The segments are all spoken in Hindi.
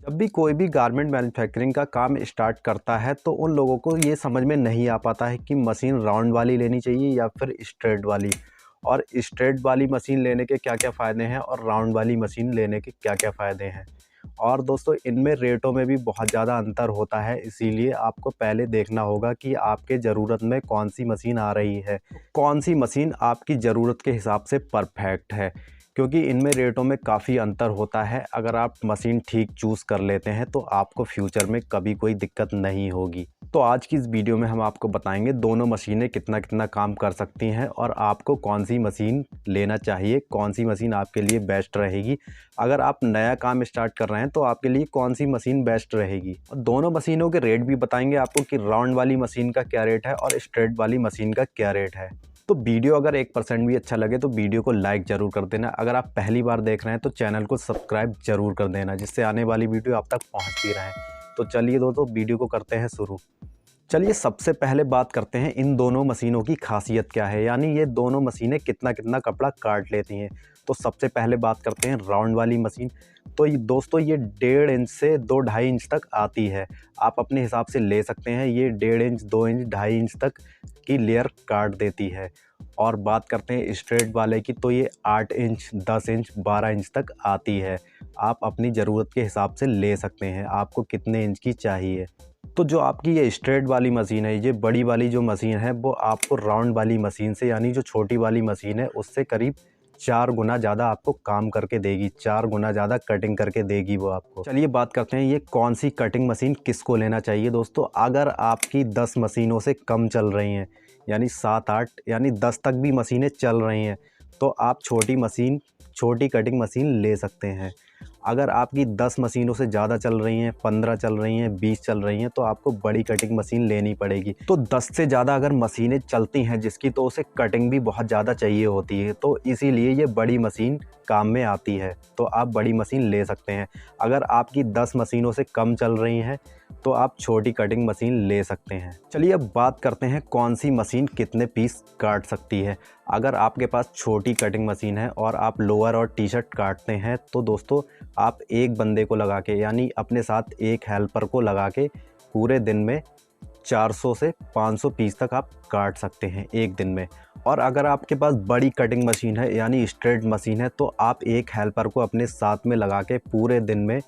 जब भी कोई भी गारमेंट मैन्युफैक्चरिंग का काम स्टार्ट करता है तो उन लोगों को ये समझ में नहीं आ पाता है कि मशीन राउंड वाली लेनी चाहिए या फिर स्ट्रेट वाली, और स्ट्रेट वाली मशीन लेने के क्या क्या फ़ायदे हैं और राउंड वाली मशीन लेने के क्या क्या फ़ायदे हैं। और दोस्तों, इनमें रेटों में भी बहुत ज़्यादा अंतर होता है, इसीलिए आपको पहले देखना होगा कि आपके ज़रूरत में कौन सी मशीन आ रही है, कौन सी मशीन आपकी ज़रूरत के हिसाब से परफेक्ट है, क्योंकि इनमें रेटों में काफ़ी अंतर होता है। अगर आप मशीन ठीक चूज़ कर लेते हैं तो आपको फ्यूचर में कभी कोई दिक्कत नहीं होगी। तो आज की इस वीडियो में हम आपको बताएंगे दोनों मशीनें कितना कितना काम कर सकती हैं और आपको कौन सी मशीन लेना चाहिए, कौन सी मशीन आपके लिए बेस्ट रहेगी। अगर आप नया काम स्टार्ट कर रहे हैं तो आपके लिए कौन सी मशीन बेस्ट रहेगी, और दोनों मशीनों के रेट भी बताएंगे आपको कि राउंड वाली मशीन का क्या रेट है और स्ट्रेट वाली मशीन का क्या रेट है। तो वीडियो अगर 1% भी अच्छा लगे तो वीडियो को लाइक ज़रूर कर देना। अगर आप पहली बार देख रहे हैं तो चैनल को सब्सक्राइब ज़रूर कर देना, जिससे आने वाली वीडियो आप तक पहुंचती रहे। तो चलिए दोस्तों, वीडियो को करते हैं शुरू। चलिए सबसे पहले बात करते हैं इन दोनों मशीनों की खासियत क्या है, यानी ये दोनों मशीनें कितना कितना कपड़ा काट लेती हैं। तो सबसे पहले बात करते हैं राउंड वाली मशीन। तो ये दोस्तों, ये 1.5 इंच से 2-2.5 इंच तक आती है। आप अपने हिसाब से ले सकते हैं। ये 1.5 इंच, 2 इंच, 2.5 इंच तक की लेयर काट देती है। और बात करते हैं स्ट्रेट वाले की, तो ये 8 इंच, 10 इंच, 12 इंच तक आती है। आप अपनी ज़रूरत के हिसाब से ले सकते हैं, आपको कितने इंच की चाहिए। तो जो आपकी ये स्ट्रेट वाली मशीन है, ये बड़ी वाली जो मशीन है, वो आपको राउंड वाली मशीन से, यानी जो छोटी वाली मशीन है, उससे करीब 4 गुना ज़्यादा आपको काम करके देगी, 4 गुना ज़्यादा कटिंग करके देगी वो आपको। चलिए बात करते हैं ये कौन सी कटिंग मशीन किसको लेना चाहिए। दोस्तों, अगर आपकी 10 मशीनों से कम चल रही हैं, यानी 7-8 यानी 10 तक भी मशीनें चल रही हैं, तो आप छोटी कटिंग मशीन ले सकते हैं। अगर आपकी 10 मशीनों से ज़्यादा चल रही हैं, 15 चल रही हैं, 20 चल रही हैं, तो आपको बड़ी कटिंग मशीन लेनी पड़ेगी। तो 10 से ज़्यादा अगर मशीनें चलती हैं जिसकी, तो उसे कटिंग भी बहुत ज़्यादा चाहिए होती है, तो इसीलिए ये बड़ी मशीन काम में आती है। तो आप बड़ी मशीन ले सकते हैं। अगर आपकी 10 मशीनों से कम चल रही हैं तो आप छोटी कटिंग मशीन ले सकते हैं। चलिए अब बात करते हैं कौन सी मशीन कितने पीस काट सकती है। अगर आपके पास छोटी कटिंग मशीन है और आप लोअर और टी शर्ट काटते हैं, तो दोस्तों आप एक बंदे को लगा के, यानी अपने साथ एक हेल्पर को लगा के पूरे दिन में 400 से 500 पीस तक आप काट सकते हैं एक दिन में। और अगर आपके पास बड़ी कटिंग मशीन है, यानी स्ट्रेट मशीन है, तो आप एक हेल्पर को अपने साथ में लगा के पूरे दिन में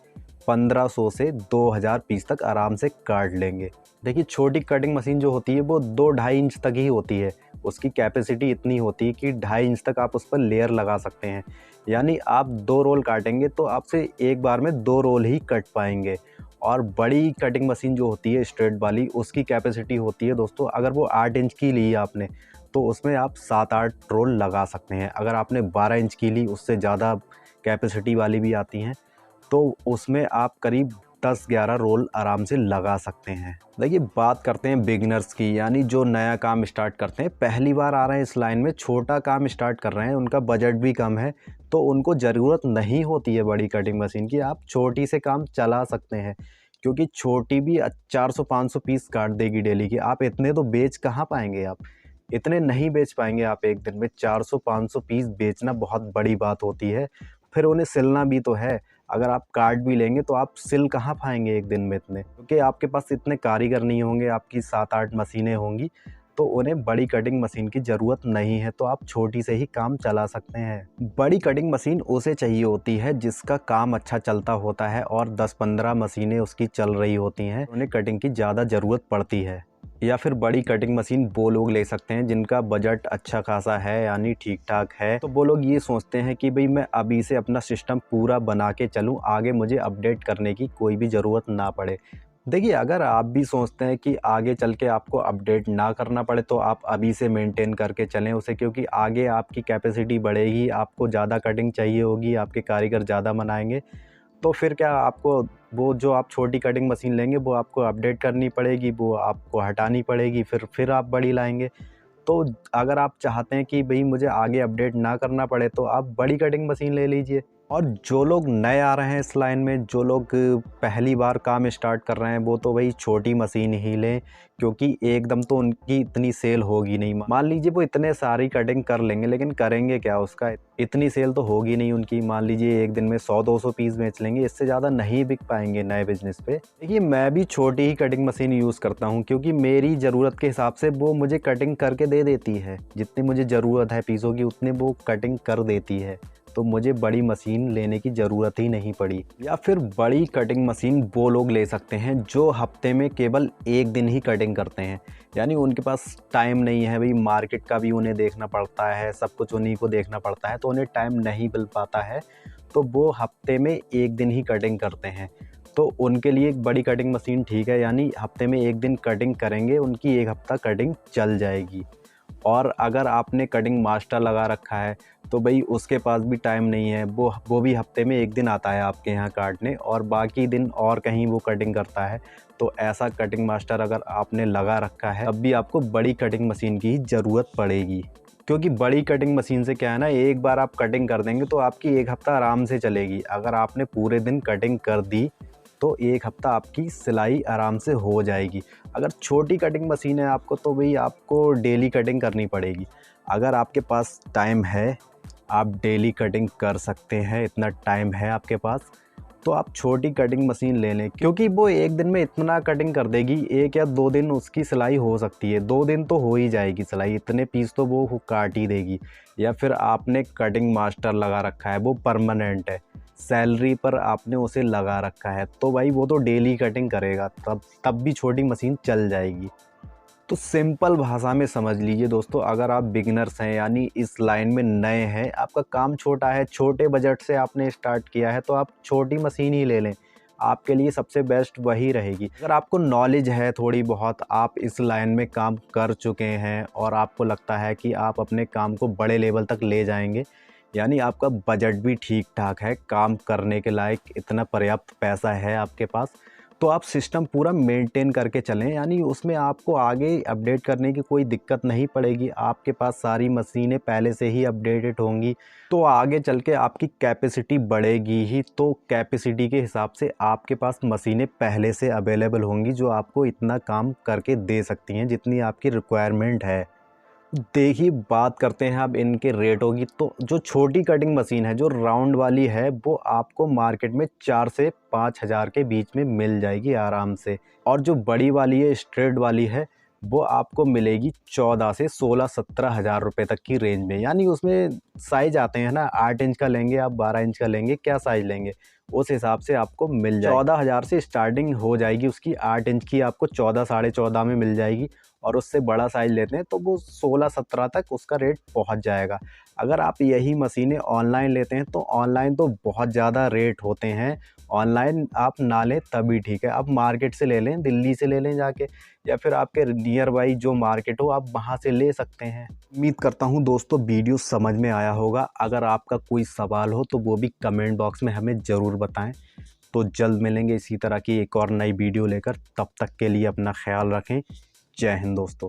1500 से 2000 पीस तक आराम से काट लेंगे। देखिए, छोटी कटिंग मशीन जो होती है वो 2-2.5 इंच तक ही होती है। उसकी कैपेसिटी इतनी होती है कि 2.5 इंच तक आप उस पर लेयर लगा सकते हैं। यानी आप 2 रोल काटेंगे तो आपसे एक बार में 2 रोल ही कट पाएंगे। और बड़ी कटिंग मशीन जो होती है स्ट्रेट वाली, उसकी कैपेसिटी होती है दोस्तों, अगर वो 8 इंच की ली आपने, तो उसमें आप 7-8 रोल लगा सकते हैं। अगर आपने 12 इंच की ली, उससे ज़्यादा कैपेसिटी वाली भी आती हैं, तो उसमें आप करीब 10-11 रोल आराम से लगा सकते हैं। देखिए, बात करते हैं बिगिनर्स की, यानी जो नया काम स्टार्ट करते हैं, पहली बार आ रहे हैं इस लाइन में, छोटा काम स्टार्ट कर रहे हैं, उनका बजट भी कम है, तो उनको ज़रूरत नहीं होती है बड़ी कटिंग मशीन की। आप छोटी से काम चला सकते हैं, क्योंकि छोटी भी 400-500 पीस काट देगी डेली की। आप इतने तो बेच कहाँ पाएंगे, आप इतने नहीं बेच पाएंगे। आप एक दिन में 400-500 पीस बेचना बहुत बड़ी बात होती है। फिर उन्हें सिलना भी तो है। अगर आप काट भी लेंगे तो आप सिल कहाँ पाएंगे एक दिन में इतने, क्योंकि आपके पास इतने कारीगर नहीं होंगे। आपकी 7-8 मशीनें होंगी, तो उन्हें बड़ी कटिंग मशीन की ज़रूरत नहीं है, तो आप छोटी से ही काम चला सकते हैं। बड़ी कटिंग मशीन उसे चाहिए होती है जिसका काम अच्छा चलता होता है और 10-15 मशीनें उसकी चल रही होती हैं, उन्हें कटिंग की ज़्यादा ज़रूरत पड़ती है। या फिर बड़ी कटिंग मशीन वो लोग ले सकते हैं जिनका बजट अच्छा खासा है, यानी ठीक ठाक है। तो वो लोग ये सोचते हैं कि भाई मैं अभी से अपना सिस्टम पूरा बना के चलूँ, आगे मुझे अपडेट करने की कोई भी ज़रूरत ना पड़े। देखिए, अगर आप भी सोचते हैं कि आगे चल के आपको अपडेट ना करना पड़े, तो आप अभी से मेंटेन करके चलें उसे, क्योंकि आगे आपकी कैपेसिटी बढ़ेगी, आपको ज़्यादा कटिंग चाहिए होगी, आपके कारीगर ज़्यादा बनाएंगे, तो फिर क्या आपको वो जो आप छोटी कटिंग मशीन लेंगे वो आपको अपडेट करनी पड़ेगी, वो आपको हटानी पड़ेगी, फिर आप बड़ी लाएंगे। तो अगर आप चाहते हैं कि भाई मुझे आगे अपडेट ना करना पड़े, तो आप बड़ी कटिंग मशीन ले लीजिए। और जो लोग नए आ रहे हैं इस लाइन में, जो लोग पहली बार काम स्टार्ट कर रहे हैं, वो तो भाई छोटी मशीन ही लें, क्योंकि एकदम तो उनकी इतनी सेल होगी नहीं। मान लीजिए वो इतने सारी कटिंग कर लेंगे, लेकिन करेंगे क्या उसका, इतनी सेल तो होगी नहीं उनकी। मान लीजिए एक दिन में 100-200 पीस बेच लेंगे, इससे ज़्यादा नहीं बिक पाएंगे नए बिजनेस पे। देखिए मैं भी छोटी ही कटिंग मशीन यूज़ करता हूँ, क्योंकि मेरी ज़रूरत के हिसाब से वो मुझे कटिंग करके दे देती है। जितनी मुझे ज़रूरत है पीसों की, उतने वो कटिंग कर देती है, तो मुझे बड़ी मशीन लेने की ज़रूरत ही नहीं पड़ी। या फिर बड़ी कटिंग मशीन वो लोग ले सकते हैं जो हफ्ते में केवल एक दिन ही कटिंग करते हैं, यानी उनके पास टाइम नहीं है भाई, मार्केट का भी उन्हें देखना पड़ता है, सब कुछ उन्हीं को देखना पड़ता है, तो उन्हें टाइम नहीं मिल पाता है, तो वो हफ्ते में एक दिन ही कटिंग करते हैं। तो उनके लिए एक बड़ी कटिंग मशीन ठीक है, यानी हफ्ते में एक दिन कटिंग करेंगे, उनकी एक हफ्ता कटिंग चल जाएगी। और अगर आपने कटिंग मास्टर लगा रखा है तो भाई उसके पास भी टाइम नहीं है, वो भी हफ्ते में एक दिन आता है आपके यहाँ काटने, और बाकी दिन और कहीं वो कटिंग करता है। तो ऐसा कटिंग मास्टर अगर आपने लगा रखा है, तब भी आपको बड़ी कटिंग मशीन की ज़रूरत पड़ेगी, क्योंकि बड़ी कटिंग मशीन से क्या है ना, एक बार आप कटिंग कर देंगे तो आपकी एक हफ्ता आराम से चलेगी। अगर आपने पूरे दिन कटिंग कर दी तो एक हफ्ता आपकी सिलाई आराम से हो जाएगी। अगर छोटी कटिंग मशीन है आपको, तो भाई आपको डेली कटिंग करनी पड़ेगी। अगर आपके पास टाइम है, आप डेली कटिंग कर सकते हैं, इतना टाइम है आपके पास, तो आप छोटी कटिंग मशीन ले लें, क्योंकि वो एक दिन में इतना कटिंग कर देगी, 1 या 2 दिन उसकी सिलाई हो सकती है, 2 दिन तो हो ही जाएगी सिलाई, इतने पीस तो वो काट ही देगी। या फिर आपने कटिंग मास्टर लगा रखा है, वो परमानेंट है, सैलरी पर आपने उसे लगा रखा है, तो भाई वो तो डेली कटिंग करेगा, तब भी छोटी मशीन चल जाएगी। तो सिंपल भाषा में समझ लीजिए दोस्तों, अगर आप बिगिनर्स हैं, यानी इस लाइन में नए हैं, आपका काम छोटा है, छोटे बजट से आपने स्टार्ट किया है, तो आप छोटी मशीन ही ले लें, आपके लिए सबसे बेस्ट वही रहेगी। अगर आपको नॉलेज है थोड़ी बहुत, आप इस लाइन में काम कर चुके हैं और आपको लगता है कि आप अपने काम को बड़े लेवल तक ले जाएंगे, यानी आपका बजट भी ठीक ठाक है, काम करने के लायक इतना पर्याप्त पैसा है आपके पास, तो आप सिस्टम पूरा मेंटेन करके चलें, यानी उसमें आपको आगे अपडेट करने की कोई दिक्कत नहीं पड़ेगी। आपके पास सारी मशीनें पहले से ही अपडेटेड होंगी, तो आगे चल के आपकी कैपेसिटी बढ़ेगी ही, तो कैपेसिटी के हिसाब से आपके पास मशीनें पहले से अवेलेबल होंगी, जो आपको इतना काम करके दे सकती हैं जितनी आपकी रिक्वायरमेंट है। देखिए बात करते हैं अब इनके रेटों की, तो जो छोटी कटिंग मशीन है, जो राउंड वाली है, वो आपको मार्केट में 4 से 5 हज़ार के बीच में मिल जाएगी आराम से। और जो बड़ी वाली है, स्ट्रेट वाली है, वो आपको मिलेगी 14 से 16-17 हज़ार रुपये तक की रेंज में। यानी उसमें साइज आते हैं ना, 8 इंच का लेंगे आप, 12 इंच का लेंगे, क्या साइज लेंगे उस हिसाब से आपको मिल जाएगी। 14 हज़ार से स्टार्टिंग हो जाएगी उसकी, 8 इंच की आपको 14 साढ़े 14 में मिल जाएगी, और उससे बड़ा साइज़ लेते हैं तो वो 16-17 तक उसका रेट पहुंच जाएगा। अगर आप यही मशीनें ऑनलाइन लेते हैं तो ऑनलाइन तो बहुत ज़्यादा रेट होते हैं, ऑनलाइन आप ना लें तभी ठीक है। आप मार्केट से ले लें, दिल्ली से ले लें जाके, या फिर आपके नियर बाई जो मार्केट हो आप वहाँ से ले सकते हैं। उम्मीद करता हूँ दोस्तों वीडियो समझ में आया होगा। अगर आपका कोई सवाल हो तो वो भी कमेंट बॉक्स में हमें ज़रूर बताएं। तो जल्द मिलेंगे इसी तरह की एक और नई वीडियो लेकर, तब तक के लिए अपना ख्याल रखें। जय हिंद दोस्तों।